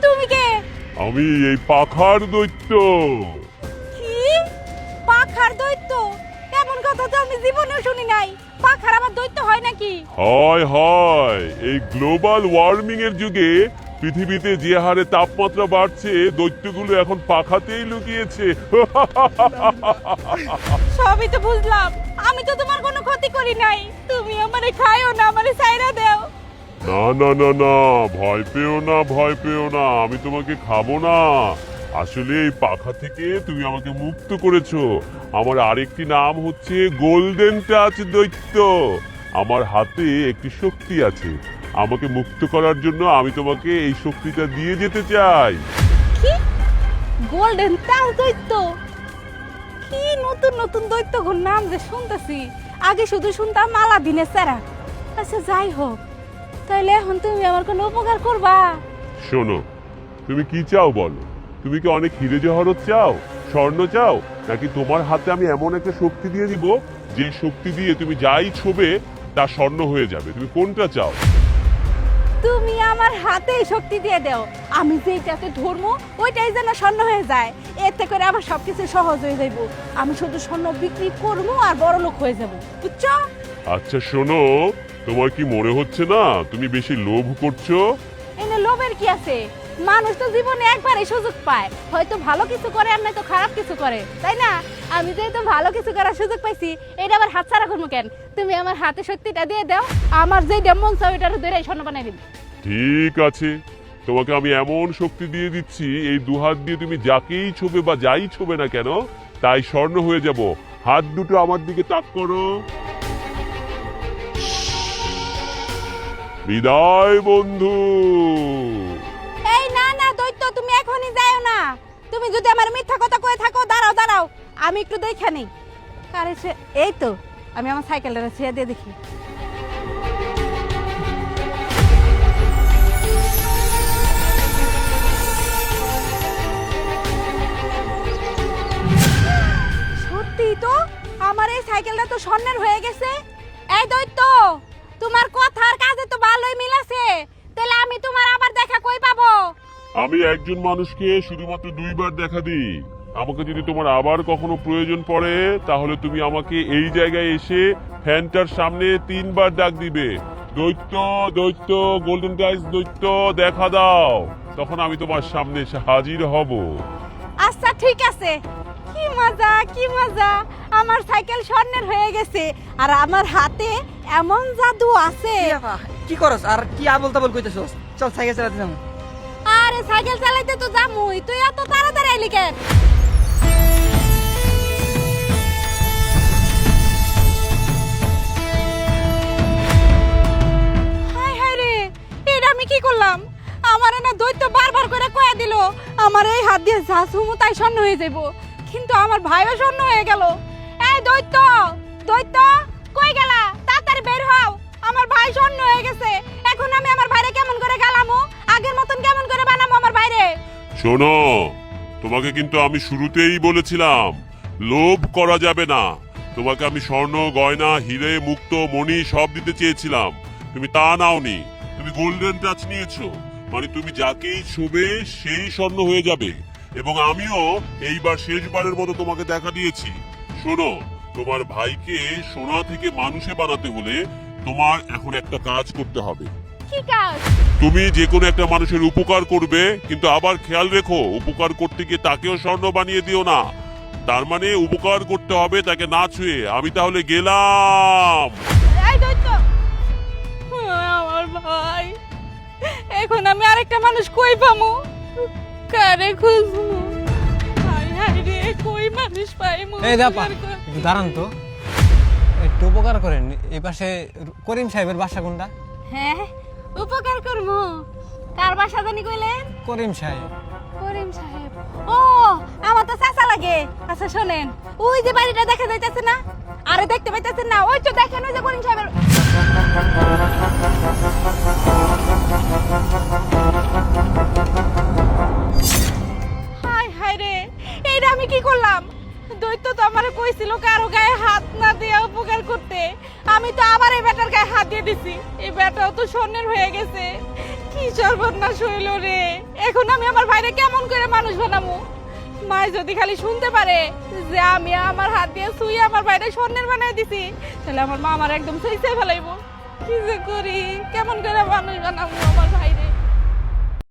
তুমি কে? আমি এই পাখার দৈত্য। কি? পাখার দৈত্য? এমন কথা তো আমি জীবনেও শুনি নাই। পাখার আবার দৈত্য হয় নাকি? হয় হয়, এই গ্লোবাল ওয়ার্মিং এর যুগে পৃথিবীতে যে হারে তাপমাত্রা বাড়ছে, দৈত্যগুলো এখন পাখাতেই লুকিয়েছে। সবই তো বুঝলাম, আমি তো তোমার কোনো ক্ষতি করি নাই। তুমি আমারে খাইও না, আমারে ছাইরা দাও। না না না না, ভয় পেও না, ভয় পেও না, আমি তোমাকে খাবো না। আসলে এই পাখা থেকে তুমি আমাকে মুক্ত করেছো। আমার আরেকটি নাম হচ্ছে গোল্ডেন টাচ দৈত্য। আমার হাতে একটি শক্তি আছে, আমাকে মুক্ত করার জন্য আমি তোমাকে এই শক্তিটা দিয়ে যেতে চাই। কি? গোল্ডেন টাচ দৈত্য? কি নতুন নতুন দৈত্যগুলোর নাম যে শুনতেছি। আগে শুধু শুনতাম আলাদিনের চেরা। আচ্ছা যাই হোক, তাহলে এখন তুমি আমার কোনো উপকার করবা? শোনো, তুমি কি চাও বলো? তুমি কি অনেক হিরে জহরত চাও, স্বর্ণ চাও, নাকি তোমার হাতে আমি এমন একটা শক্তি দিয়ে দিব যে শক্তি দিয়ে তুমি যাই ছোবে তা স্বর্ণ হয়ে যাবে? তুমি কোনটা চাও? তুমি আমার হাতে শক্তি দিয়ে দাও, আমি যেটাতে ধর্ম ওইটাই যেন স্বর্ণ হয়ে যায়। এতে করে আমার সবকিছু সহজ হয়ে যাইব। আমি শুধু স্বর্ণ বিক্রি করবো আর বড় লোক হয়ে যাব, বুঝছো? আচ্ছা শোনো, তোমার কি মনে হচ্ছে না তুমি বেশি লোভ করছো? এনে লোভের কি আছে? মানুষ তো জীবনে একবারই সুযোগ পায়, হয়তো ভালো কিছু করে আর নয়তো খারাপ কিছু করে, তাই না? আমি যেহেতু ভালো কিছু করার সুযোগ পাইছি, এটা আবার হাতছাড়া করবো কেন? তুমি আমার হাতে শক্তিটা দিয়ে দাও, আমার যেই মন চাই ওইটার ধরে স্বর্ণ বানাই দিন। ঠিক আছে, তোমাকে আমি এমন শক্তি দিয়ে দিচ্ছি, এই দুহাত দিয়ে তুমি যাকেই ছোবে বা যাই ছোবে না কেন তাই স্বর্ণ হয়ে যাব। হাত দুটো আমার দিকে তাক করো। বিদায় বন্ধু। এই না না দৈত্য, তুমি এখনই যাও না। তুমি যদি আমার মিথ্যা কথা কয়ে থাকো, দাঁড়াও দাঁড়াও, আমি একটু দেখে নেই। আরে সে এই তো, আমি আমার সাইকেলটা ছেড়ে দিয়ে দেখি। সত্যি তো, আমার এই সাইকেলটা তো স্বর্ণের হয়ে গেছে। এই দৈত্য, তোমার কথার কাজে তো ভালোই মিল আছে। তাহলে আমি তোমার আবার দেখা কই পাবো? আমি একজন মানুষকে শুধুমাত্র দুইবার দেখা দিই। আমাকে যদি তোমার আবার কখনো প্রয়োজন পড়ে, তাহলে তুমি আমাকে এই জায়গায় এসে ফ্যানটার সামনে 3 বার ডাক দিবে, দৈত্য দৈত্য, গোল্ডেন টাইস দৈত্য দেখা দাও। তখন আমি তোমার সামনে এসে হাজির হব। আচ্ছা ঠিক আছে। কি মজা কি মজা, আমার সাইকেল স্বর্ণের হয়ে গেছে আর আমার হাতে এমন জাদু আছে। কি করস আর কি আবল তাবল কইতেছস? চল সাইকেল চালাতে যাবো। আরে সাইকেল চালাইতে তো যামুই, তুই এত তাড়াতাড়ি আইলি কেন? হায় হায় রে, এটা আমি কি করলাম? আমার না দৈত্য বারবার করে কয়া দিল আমার এই হাত দিয়ে যা ছুমু তাই স্বর্ণ হয়ে যাইব, কিন্তু আমার ভাইও স্বর্ণ হয়ে গেল। এই দৈত্য দৈত্য, কই গেলা? তাড়াতাড়ি বের হও, আমার ভাই স্বর্ণ হয়ে গেছে। এখন আমি আমার ভাইরে কেমন করে গালামু? আগের মতন কেমন করে বানামু আমার ভাইরে? শোনো, তোমাকে কিন্তু আমি শুরুতেই বলেছিলাম লোভ করা যাবে না। তোমাকে আমি স্বর্ণ গয়না হিরে মুক্ত মণি সব দিতে চেয়েছিলাম, তুমি তা নাওনি। তুমি গোল্ডেন টাচ নিয়েছো, মানে তুমি যাকেই ছোবে সেই স্বর্ণ হয়ে যাবে। এবং আমিও এইবার শেষবারের মতো তোমাকে দেখা দিয়েছি। শোনো, তোমার ভাইকে সোনা থেকে মানুষে বানাতে হলে তোমার এখন একটা কাজ করতে হবে। কি কাজ? তুমি যে কোনো একটা মানুষের উপকার করবে, কিন্তু আবার খেয়াল রেখো উপকার করতে গিয়ে তাকেও স্বর্ণ বানিয়ে দিও না। তার মানে উপকার করতে হবে তাকে না ছুঁয়ে। আমি তাহলে গেলাম। এই দৈত্য, আমার ভাই, এখন আমি আরেকটা মানুষ কই পামু? কারে খুঁজবো? হায় হায় রে, কই মানুষ পাইমু? এই দাপা, একটু দাঁড়ান তো, একটু উপকার করেন। এই পাশে করিম সাহেবের বাসা কোনটা? হ্যাঁ, উপকার করবো। কার বাসা জানি কইলেন? করিম সাহেব। করিম সাহেব? ও, আমার তো চাচা লাগে। আচ্ছা শোনেন, ওই যে বাড়িটা দেখা যাইতেছে না? আরে দেখতে পাইতেছেন না? ওই তো দেখেন, ওই যে করিম সাহেবের। হায় হায় রে, এইটা আমি কি করলাম? দৈত্য তো আমারে কইছিল কারো গায়ে হাত না দিয়ে উপকার করতে, আমি তো আবার এই বেটার গায়ে হাত দিয়ে দিছি। এই বেটাও তো স্বর্ণের হয়ে গেছে। কি সর্বনাশ হইল রে, এখন আমি আমার ভাইরে কেমন করে মানুষ বানাবো? মায় যদি খালি শুনতে পারে যে আমি আমার হাত দিয়ে শুয়ে আমার ভাইরে স্বর্ণের বানাই দিছি, তাহলে আমার মা আমার একদম সইছে ফেলাইবো। কি যে করি, কেমন করে মানুষ বানাবো আমার ভাইরে?